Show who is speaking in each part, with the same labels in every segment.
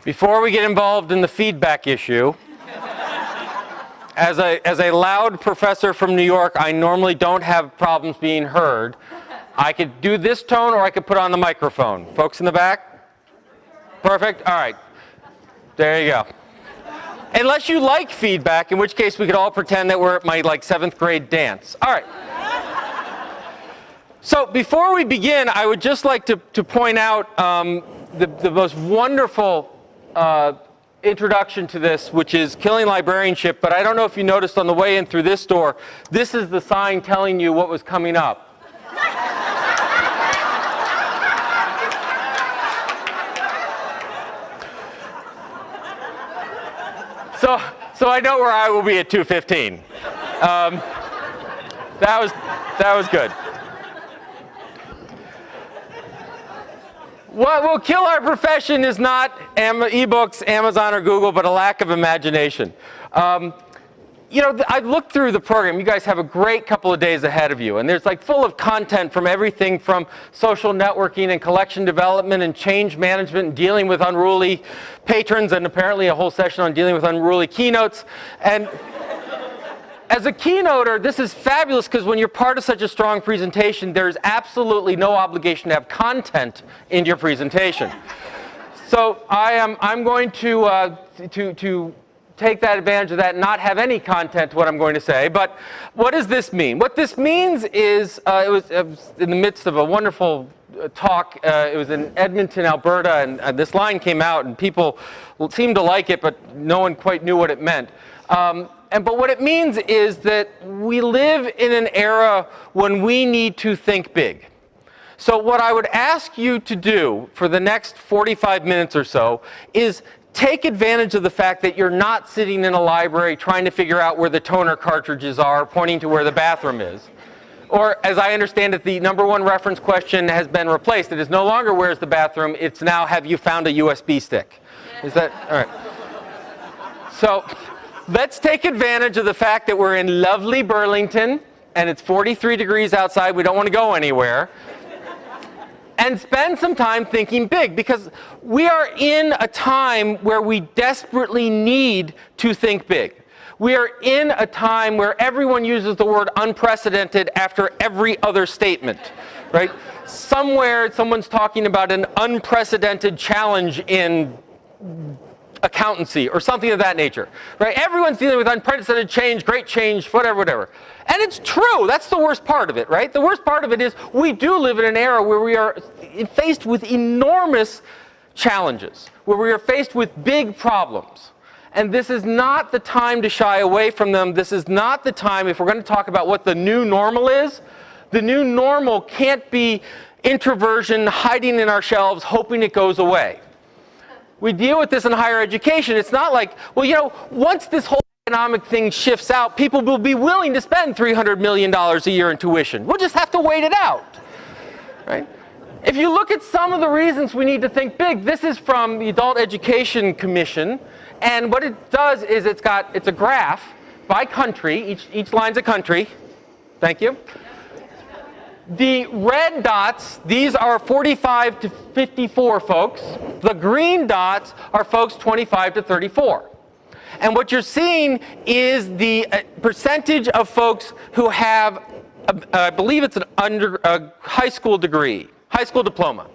Speaker 1: Before we get involved in the feedback issue, as a loud professor from New York, I normally don't have problems being heard. I could do this tone or I could put on the microphone. Folks in the back? Perfect? All right. There you go. Unless you like feedback, in which case we could all pretend that we're at my 7th grade dance. All right. So before we begin, I would just like to point out the most wonderful introduction to this, which is Killing Librarianship. But I don't know if you noticed on the way in through this door, this is the sign telling you what was coming up. So I know where I will be at 2:15. That was good. What will kill our profession is not ebooks, Amazon, or Google, but a lack of imagination. I've looked through the program. You guys have a great couple of days ahead of you, and there's full of content from everything from social networking and collection development and change management and dealing with unruly patrons, and apparently a whole session on dealing with unruly keynotes. And as a keynoter, this is fabulous because when you're part of such a strong presentation, there's absolutely no obligation to have content in your presentation. So I'm going to take that advantage of that and not have any content to what I'm going to say. But what does this mean? What this means is it was in the midst of a wonderful talk. It was in Edmonton, Alberta, and this line came out, and people seemed to like it, but no one quite knew what it meant. But what it means is that we live in an era when we need to think big. So what I would ask you to do for the next 45 minutes or so is take advantage of the fact that you're not sitting in a library trying to figure out where the toner cartridges are, pointing to where the bathroom is. Or, as I understand it, the #1 reference question has been replaced. It is no longer where's the bathroom, it's now have you found a USB stick. Is that, all right. So, let's take advantage of the fact that we're in lovely Burlington, and it's 43 degrees outside, we don't want to go anywhere. And spend some time thinking big, because we are in a time where we desperately need to think big. We are in a time where everyone uses the word unprecedented after every other statement, right? Somewhere someone's talking about an unprecedented challenge in accountancy or something of that nature, right? Everyone's dealing with unprecedented change, great change, whatever. And it's true. That's the worst part of it, right? The worst part of it is we do live in an era where we are faced with enormous challenges, where we are faced with big problems. And this is not the time to shy away from them. This is not the time, if we're going to talk about what the new normal is, the new normal can't be introversion hiding in our shelves, hoping it goes away. We deal with this in higher education. It's not like, well, once this whole economic thing shifts out, people will be willing to spend $300 million a year in tuition. We'll just have to wait it out, right? If you look at some of the reasons we need to think big, this is from the Adult Education Commission, and what it does is it's a graph by country. Each line's a country. Thank you. The red dots, these are 45 to 54 folks. The green dots are folks 25 to 34. And what you're seeing is the percentage of folks who have, I believe it's a high school degree, high school diploma.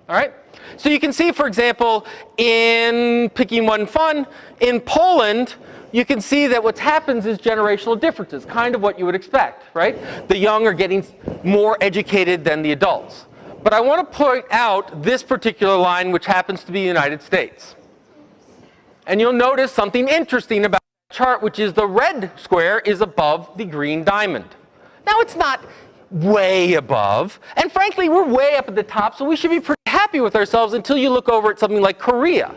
Speaker 1: All right? So you can see, for example, in picking one fun, in Poland, you can see that what happens is generational differences, kind of what you would expect, right? The young are getting more educated than the adults. But I want to point out this particular line, which happens to be the United States. And you'll notice something interesting about the chart, which is the red square is above the green diamond. Now, it's not way above, and frankly, we're way up at the top, so we should be pretty happy with ourselves until you look over at something like Korea.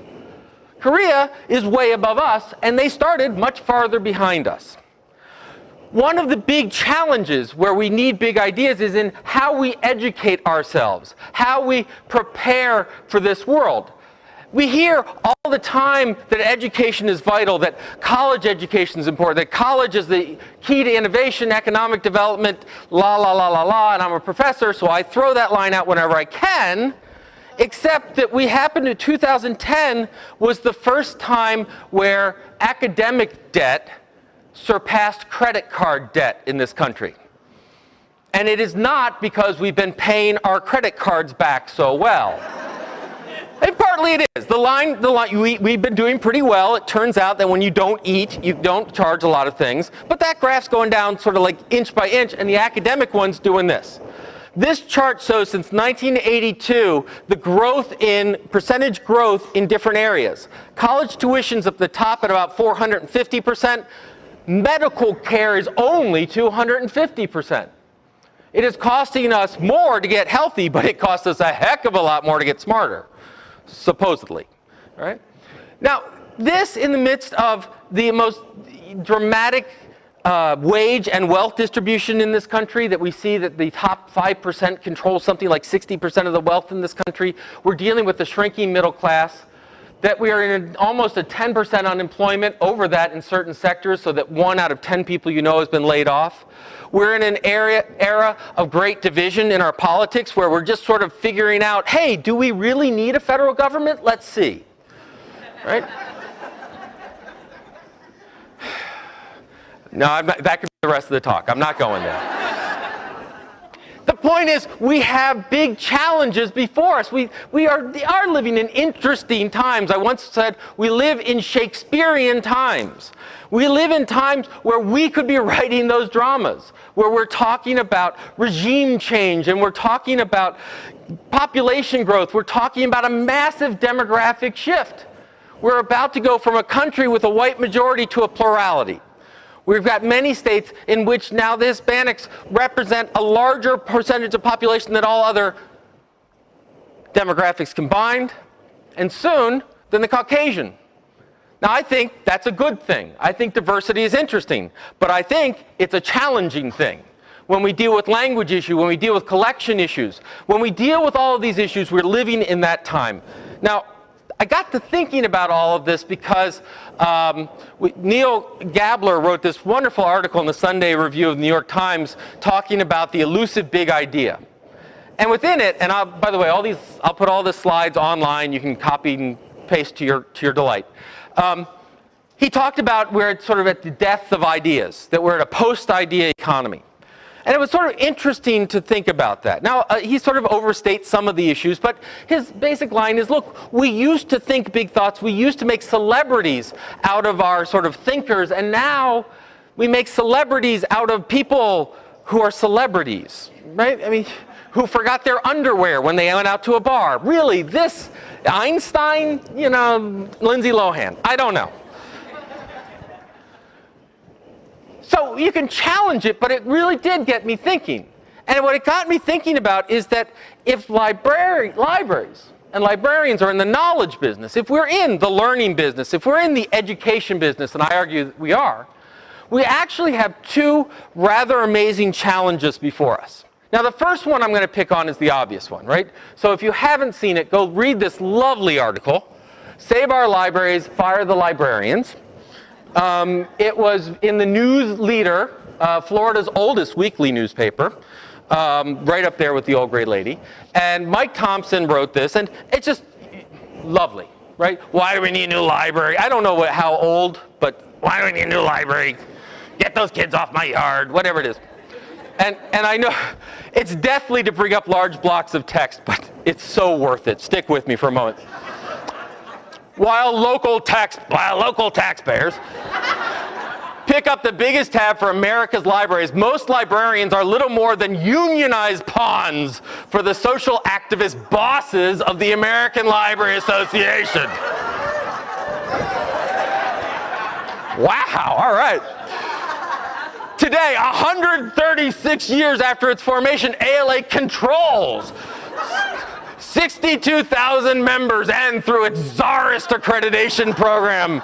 Speaker 1: Korea is way above us, and they started much farther behind us. One of the big challenges where we need big ideas is in how we educate ourselves, how we prepare for this world. We hear all the time that education is vital, that college education is important, that college is the key to innovation, economic development, la, la, la, la, la, and I'm a professor, so I throw that line out whenever I can. except that we happened to 2010 was the first time where academic debt surpassed credit card debt in this country. And it is not because we've been paying our credit cards back so well. And partly it is. We've been doing pretty well. It turns out that when you don't eat, you don't charge a lot of things. But that graph's going down sort of like inch by inch, and the academic one's doing this. This chart shows since 1982 the growth in percentage growth in different areas. College tuition's at the top at about 450%. Medical care is only 250%. It is costing us more to get healthy, but it costs us a heck of a lot more to get smarter, supposedly. Right? Now, this in the midst of the most dramatic wage and wealth distribution in this country, that we see that the top 5% control something like 60% of the wealth in this country. We're dealing with the shrinking middle class, that we are in almost a 10% unemployment, over that in certain sectors, so that 1 out of 10 people you know has been laid off. We're in an era of great division in our politics where we're just sort of figuring out, hey, do we really need a federal government? Let's see. Right? No, that could be the rest of the talk. I'm not going there. The point is, we have big challenges before us. We are living in interesting times. I once said we live in Shakespearean times. We live in times where we could be writing those dramas, where we're talking about regime change, and we're talking about population growth. We're talking about a massive demographic shift. We're about to go from a country with a white majority to a plurality. We've got many states in which now the Hispanics represent a larger percentage of population than all other demographics combined, and soon than the Caucasian. Now, I think that's a good thing. I think diversity is interesting, but I think it's a challenging thing. When we deal with language issues, when we deal with collection issues, when we deal with all of these issues, we're living in that time. Now, I got to thinking about all of this because Neil Gabler wrote this wonderful article in the Sunday Review of the New York Times talking about the elusive big idea. And within it, and by the way, I'll put all the slides online. You can copy and paste to your delight. He talked about we're sort of at the death of ideas, that we're at a post-idea economy. And it was sort of interesting to think about that. Now, he sort of overstates some of the issues, but his basic line is, look, we used to think big thoughts. We used to make celebrities out of our sort of thinkers, and now we make celebrities out of people who are celebrities, right? I mean, who forgot their underwear when they went out to a bar. Really, this Einstein, you know, Lindsay Lohan, I don't know. So you can challenge it, but it really did get me thinking. And what it got me thinking about is that if libraries and librarians are in the knowledge business, if we're in the learning business, if we're in the education business, and I argue that we are, we actually have two rather amazing challenges before us. Now, the first one I'm going to pick on is the obvious one, right? So if you haven't seen it, go read this lovely article, Save Our Libraries, Fire the Librarians. It was in the News Leader, Florida's oldest weekly newspaper, right up there with the Old Gray Lady. And Mike Thompson wrote this, and it's just lovely, right? Why do we need a new library? I don't know how old, but why do we need a new library? Get those kids off my yard, whatever it is. And I know it's deathly to bring up large blocks of text, but it's so worth it. Stick with me for a moment. While local taxpayers pick up the biggest tab for America's libraries, most librarians are little more than unionized pawns for the social activist bosses of the American Library Association. Wow, all right. Today, 136 years after its formation, ALA controls 62,000 members, and through its czarist accreditation program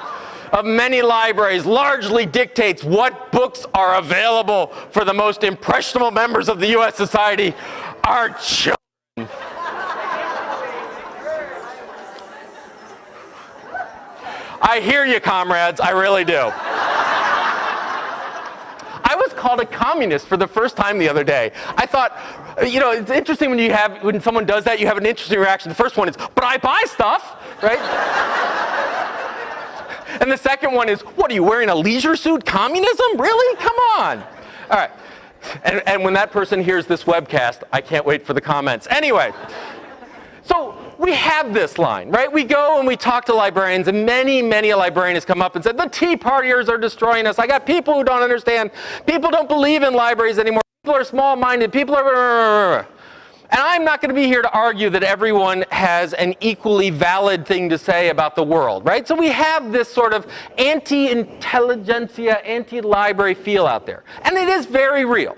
Speaker 1: of many libraries, largely dictates what books are available for the most impressionable members of the U.S. society, our children. I hear you, comrades, I really do. I was called a communist for the first time the other day. I thought, you know, it's interesting when someone does that, you have an interesting reaction. The first one is, but I buy stuff, right? And the second one is, what are you wearing, a leisure suit? Communism? Really? Come on. All right. And when that person hears this webcast, I can't wait for the comments. Anyway, so we have this line, right? We go and we talk to librarians, and many a librarian has come up and said, the Tea Partiers are destroying us. I got people who don't understand. People don't believe in libraries anymore. People are small-minded. People are... And I'm not going to be here to argue that everyone has an equally valid thing to say about the world, right? So we have this sort of anti-intelligentsia, anti-library feel out there. And it is very real.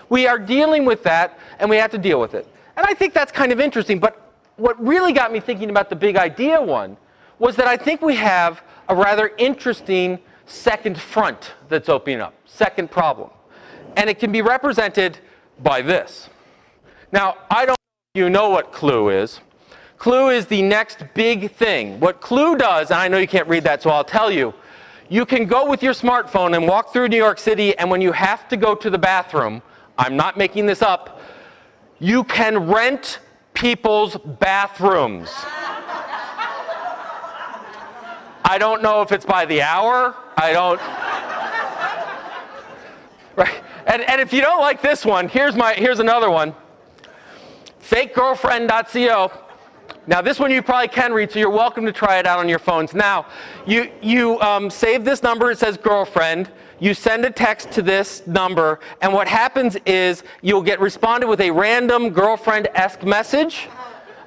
Speaker 1: We are dealing with that, and we have to deal with it. And I think that's kind of interesting. But what really got me thinking about the big idea one was that I think we have a rather interesting second front that's opening up, second problem. And it can be represented by this. Now, I don't know if you know what Clue is. Clue is the next big thing. What Clue does, and I know you can't read that, so I'll tell you, you can go with your smartphone and walk through New York City, and when you have to go to the bathroom, I'm not making this up, you can rent people's bathrooms. I don't know if it's by the hour. I don't... Right? And if you don't like this one, here's another one. FakeGirlfriend.co. Now this one you probably can read, so you're welcome to try it out on your phones. Now, you save this number, it says girlfriend, you send a text to this number, and what happens is you'll get responded with a random girlfriend-esque message.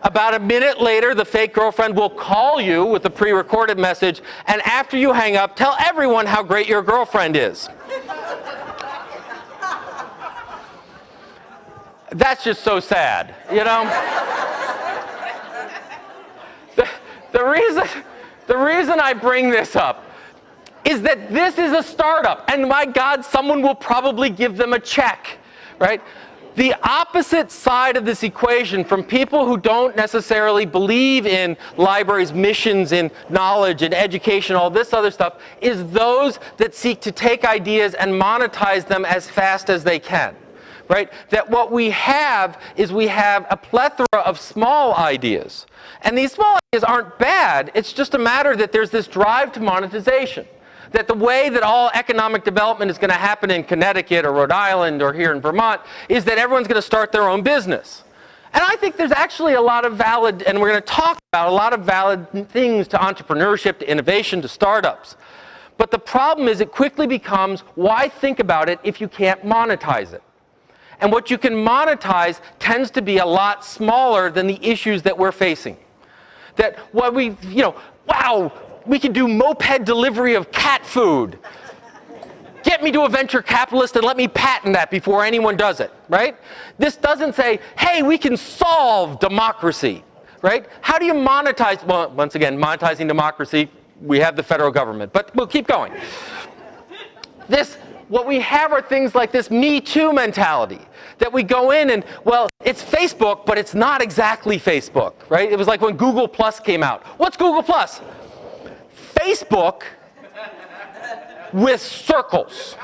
Speaker 1: About a minute later, the fake girlfriend will call you with a pre-recorded message, and after you hang up, tell everyone how great your girlfriend is. That's just so sad, you know? The reason I bring this up is that this is a startup, and my God, someone will probably give them a check, right? The opposite side of this equation from people who don't necessarily believe in libraries' missions, in knowledge and education, all this other stuff, is those that seek to take ideas and monetize them as fast as they can. Right? That what we have is we have a plethora of small ideas. And these small ideas aren't bad. It's just a matter that there's this drive to monetization. That the way that all economic development is going to happen in Connecticut or Rhode Island or here in Vermont is that everyone's going to start their own business. And I think there's actually a lot of valid, and we're going to talk about a lot of valid things to entrepreneurship, to innovation, to startups. But the problem is it quickly becomes, why think about it if you can't monetize it? And what you can monetize tends to be a lot smaller than the issues that we're facing. That what we, you know, wow, we can do moped delivery of cat food. Get me to a venture capitalist and let me patent that before anyone does it, right? This doesn't say, hey, we can solve democracy, right? How do you monetize, well, once again, monetizing democracy, we have the federal government, but we'll keep going. What we have are things like this Me Too mentality, that we go in and, well, it's Facebook, but it's not exactly Facebook, right? It was like when Google Plus came out. What's Google Plus? Facebook with circles.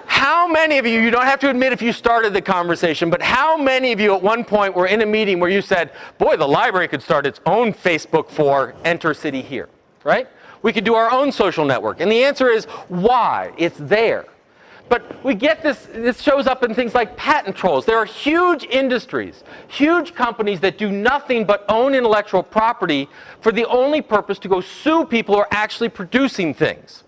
Speaker 1: How many of you don't have to admit if you started the conversation, but how many of you at one point were in a meeting where you said, boy, the library could start its own Facebook for Enter City Here? Right? We could do our own social network. And the answer is, why? It's there. But we get this shows up in things like patent trolls. There are huge industries, huge companies that do nothing but own intellectual property for the only purpose to go sue people who are actually producing things.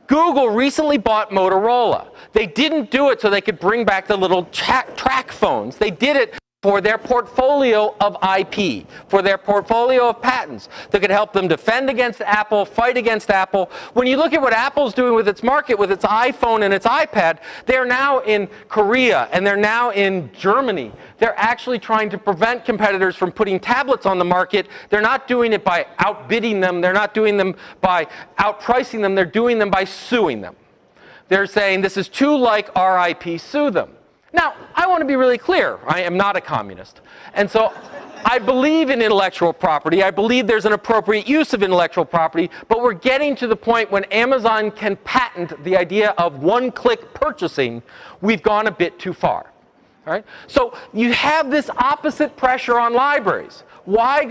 Speaker 1: Google recently bought Motorola. They didn't do it so they could bring back the little track phones. They did it for their portfolio of IP, for their portfolio of patents that could help them defend against Apple, fight against Apple. When you look at what Apple's doing with its market, with its iPhone and its iPad, they're now in Korea and they're now in Germany. They're actually trying to prevent competitors from putting tablets on the market. They're not doing it by outbidding them. They're not doing them by outpricing them. They're doing them by suing them. They're saying this is too like our IP, sue them. Now, I want to be really clear. I am not a communist. And so I believe in intellectual property. I believe there's an appropriate use of intellectual property, but we're getting to the point when Amazon can patent the idea of one-click purchasing. We've gone a bit too far. All right? So you have this opposite pressure on libraries. Why go